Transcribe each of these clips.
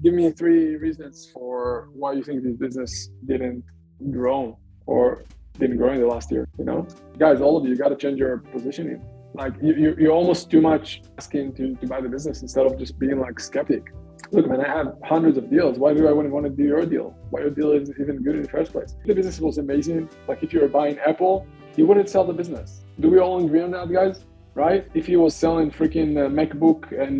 give me 3 reasons for why you think this business didn't grow or didn't grow in the last year, Guys, all of you got to change your positioning. Like you're almost too much asking to buy the business instead of just being like skeptic. Look, man, I have hundreds of deals. Why do I wouldn't want to do your deal? Why your deal is even good in the first place? If the business was amazing, like if you were buying Apple, you wouldn't sell the business. Do we all agree on that, guys? Right? If he was selling freaking MacBook and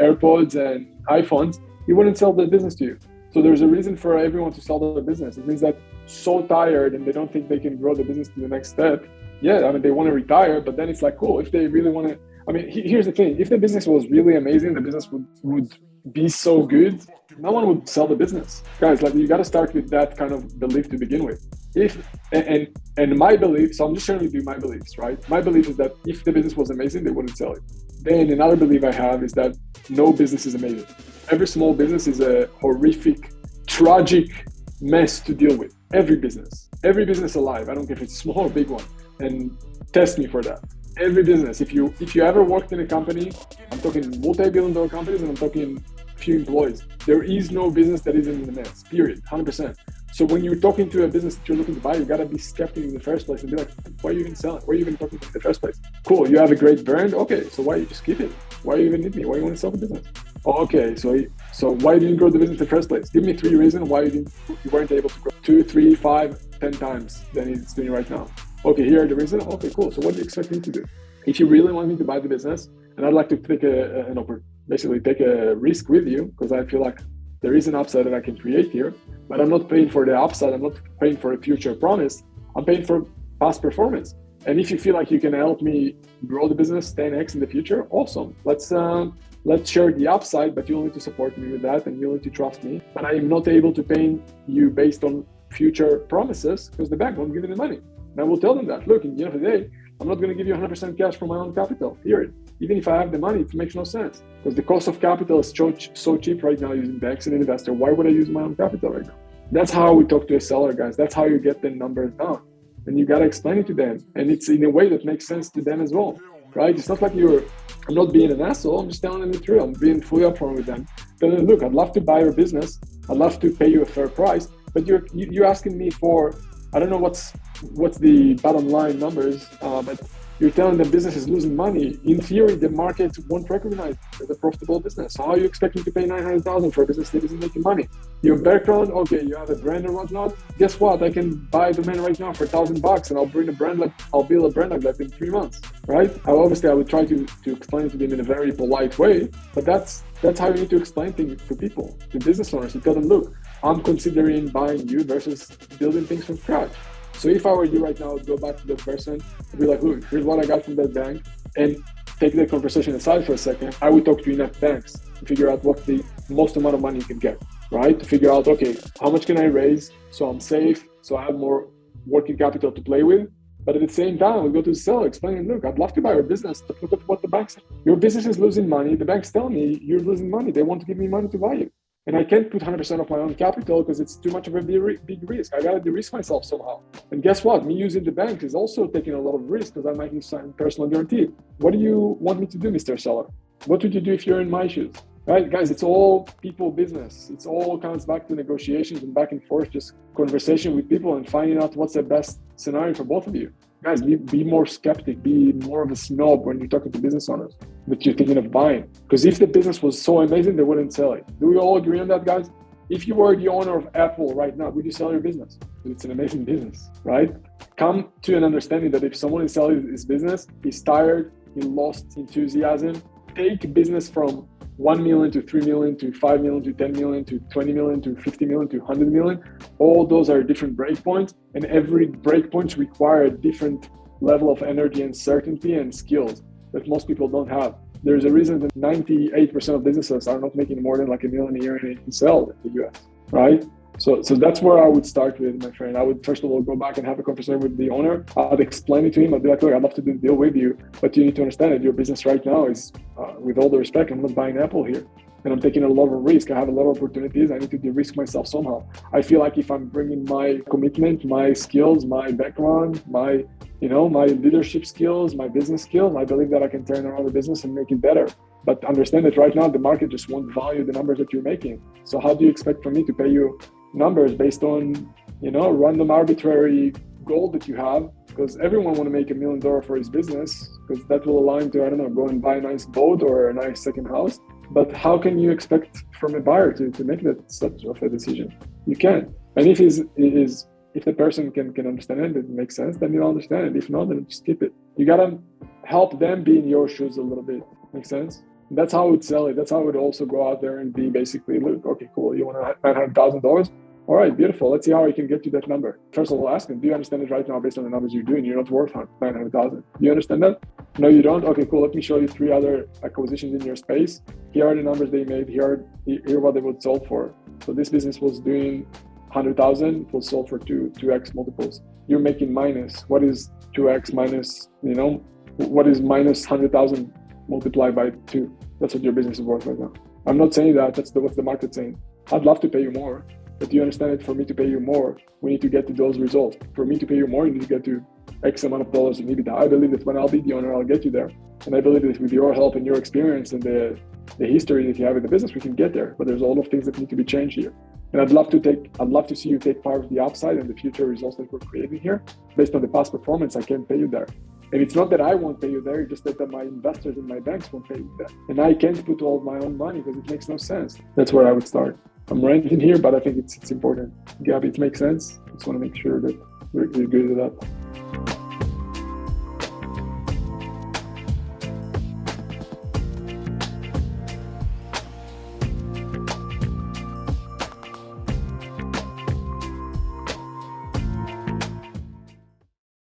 AirPods and iPhones, he wouldn't sell the business to you. So there's a reason for everyone to sell the business. It means that so tired and they don't think they can grow the business to the next step. Yeah, I mean, they want to retire, but then it's like, cool, if they really want to, I mean, here's the thing. If the business was really amazing, the business would be so good, no one would sell the business. Guys, like you got to start with that kind of belief to begin with. And my belief, so I'm just sharing with you my beliefs, right? My belief is that if the business was amazing, they wouldn't sell it. Then another belief I have is that no business is amazing. Every small business is a horrific, tragic mess to deal with. Every business alive, I don't care if it's small or big one, and test me for that. Every business, if you ever worked in a company, I'm talking multi-billion-dollar companies and I'm talking few employees, there is no business that isn't in the mess, period, 100%. So when you're talking to a business that you're looking to buy, you gotta be skeptical in the first place and be like, why are you even selling? Why are you even talking to me in the first place? Cool, you have a great brand, okay, so why you just keep it? Why you even need me? Why you want to sell the business? Oh, okay, so why didn't you grow the business in the first place? Give me 3 reasons why you weren't able to grow 2, 3, 5, 10 times than it's doing right now. Okay, here are the reasons. Okay, cool. So what do you expect me to do? If you really want me to buy the business, and I'd like to take take a risk with you, because I feel like there is an upside that I can create here, but I'm not paying for the upside. I'm not paying for a future promise. I'm paying for past performance. And if you feel like you can help me grow the business 10x in the future, awesome. Let's share the upside, but you'll need to support me with that and you'll need to trust me. But I am not able to pay you based on future promises because the bank won't give me the money. And I will tell them that, look, at the end of the day, I'm not going to give you 100% cash from my own capital, period. Even if I have the money, it makes no sense because the cost of capital is so cheap right now using banks and investor. Why would I use my own capital right now? That's how we talk to a seller, guys. That's how you get the numbers down. And you got to explain it to them. And it's in a way that makes sense to them as well, right? It's not like I'm not being an asshole. I'm just telling them the truth. I'm being fully upfront with them. Telling them, look, I'd love to buy your business. I'd love to pay you a fair price, but you're asking me for, I don't know what's the bottom line numbers, but you're telling the business is losing money. In theory, the market won't recognize it as a profitable business. So how are you expecting to pay $900,000 for a business that isn't making money? Your background, okay, you have a brand or whatnot. Guess what? I can buy a domain right now for $1,000 and I'll build a brand like that in 3 months, right? I would try to explain it to them in a very polite way, but that's how you need to explain things to people, to business owners. You tell them, look, I'm considering buying you versus building things from scratch. So if I were you right now, I'd go back to that person and be like, look, here's what I got from that bank, and take that conversation aside for a second. I would talk to enough banks to figure out what the most amount of money you can get, right? To figure out, okay, how much can I raise so I'm safe, so I have more working capital to play with. But at the same time, we go to the seller, explaining, look, I'd love to buy your business, but look at what the banks say. Your business is losing money. The banks tell me you're losing money. They want to give me money to buy you. And I can't put 100% of my own capital because it's too much of a big risk. I got to de-risk myself somehow. And guess what? Me using the bank is also taking a lot of risk because I might need to sign personal guarantee. What do you want me to do, Mr. Seller? What would you do if you're in my shoes? Right, guys, it's all people business. It's all comes back to negotiations and back and forth, just conversation with people and finding out what's the best scenario for both of you. Guys, be more skeptic, be more of a snob when you're talking to business owners that you're thinking of buying. Because if the business was so amazing, they wouldn't sell it. Do we all agree on that, guys? If you were the owner of Apple right now, would you sell your business? It's an amazing business, right? Come to an understanding that if someone is selling his business, he's tired, he lost enthusiasm. Take business from 1 million to 3 million to 5 million to 10 million to 20 million to 50 million to 100 million. All those are different breakpoints, and every breakpoint requires a different level of energy and certainty and skills that most people don't have. There's a reason that 98% of businesses are not making more than like $1 million a year in sales in the US, right? So that's where I would start with, my friend. I would first of all go back and have a conversation with the owner. I'd explain it to him. I'd be like, look, I'd love to do the deal with you, but you need to understand that your business right now is, with all the respect, I'm not buying Apple here. And I'm taking a lot of risk. I have a lot of opportunities. I need to de-risk myself somehow. I feel like if I'm bringing my commitment, my skills, my background, my leadership skills, my business skills, I believe that I can turn around the business and make it better. But understand that right now the market just won't value the numbers that you're making. So how do you expect for me to pay you numbers based on, random arbitrary goal that you have? Because everyone want to make $1 million for his business, because that will align to, I don't know, go and buy a nice boat or a nice second house. But how can you expect from a buyer to make that such of a decision? You can't. And if the person can understand it makes sense, then you'll understand it. If not, then just keep it. You gotta help them be in your shoes a little bit. Make sense? That's how I would sell it. That's how I would also go out there and be basically, look, okay, cool. You want $900,000? All right, beautiful. Let's see how I can get you that number. First of all, ask them, do you understand it right now based on the numbers you're doing? You're not worth $900,000. Do you understand that? No, you don't? Okay, cool. Let me show you 3 other acquisitions in your space. Here are the numbers they made. Here what they would sold for. So this business was doing 100,000. It was sold for 2x multiples. You're making minus. What is 2x minus, what is minus 100,000 multiplied by 2? That's what your business is worth right now. I'm not saying that. That's what the market's saying. I'd love to pay you more. But do you understand it? For me to pay you more, we need to get to those results. For me to pay you more, you need to get to X amount of dollars in EBITDA. I believe that when I'll be the owner, I'll get you there. And I believe that with your help and your experience and the history that you have in the business, we can get there. But there's a lot of things that need to be changed here. And I'd love to see you take part of the upside and the future results that we're creating here. Based on the past performance, I can pay you there. And it's not that I won't pay you there, it's just that my investors and my banks won't pay you there. And I can't put all my own money because it makes no sense. That's where I would start. I'm ranting here, but I think it's important. Gabby, it makes sense. I just want to make sure that you're good with that.